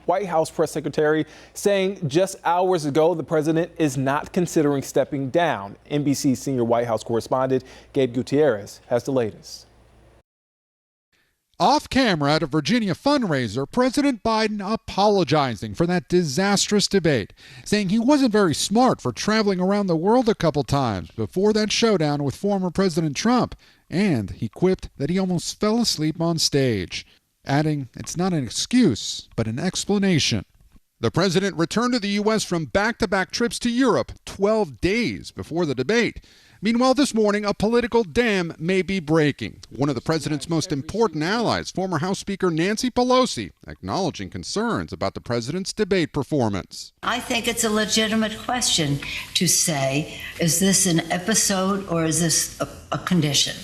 White House press secretary saying just hours ago the president is not considering stepping down. NBC senior White House correspondent Gabe Gutierrez has the latest. Off camera at a Virginia fundraiser, President Biden apologizing for that disastrous debate, saying he wasn't very smart for traveling around the world a couple times before that showdown with former President Trump, and he quipped that he almost fell asleep on stage, adding it's not an excuse, but an explanation. The president returned to the U.S. from back-to-back trips to Europe 12 days before the debate. Meanwhile, this morning, a political dam may be breaking. One of the president's most important allies, former House Speaker Nancy Pelosi, acknowledging concerns about the president's debate performance. I think it's a legitimate question to say, is this an episode or is this a condition?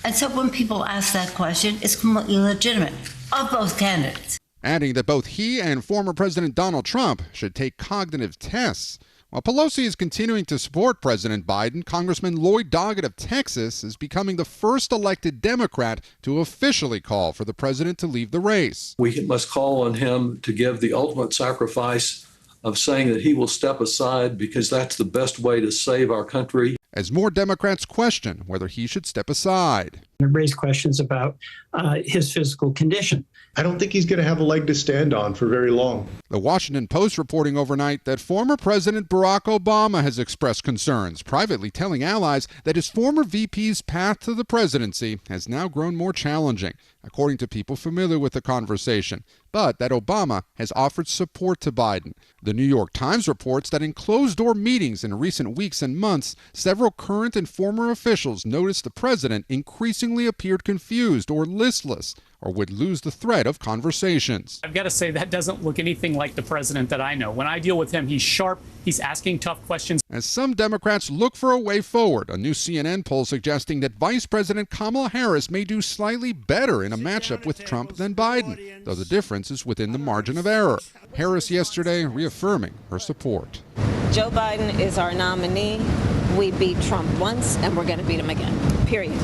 And so when people ask that question, it's completely legitimate of both candidates. Adding that both he and former President Donald Trump should take cognitive tests. While Pelosi is continuing to support President Biden, Congressman Lloyd Doggett of Texas is becoming the first elected Democrat to officially call for the president to leave the race. We must call on him to give the ultimate sacrifice of saying that he will step aside because that's the best way to save our country. As more Democrats question whether he should step aside. It raised questions about his physical condition. I don't think he's going to have a leg to stand on for very long. The Washington Post reporting overnight that former President Barack Obama has expressed concerns, privately telling allies that his former VP's path to the presidency has now grown more challenging, according to people familiar with the conversation, but that Obama has offered support to Biden. The New York Times reports that in closed-door meetings in recent weeks and months, several current and former officials noticed the president increasingly appeared confused or listless, or would lose the thread of conversations. I've got to say that doesn't look anything like the president that I know. When I deal with him, he's sharp, he's asking tough questions. As some Democrats look for a way forward, a new CNN poll suggesting that Vice President Kamala Harris may do slightly better in a matchup with Trump than Biden, though the difference is within the margin of error. Harris yesterday reaffirming her support. Joe Biden is our nominee. We beat Trump once, and we're going to beat him again, period.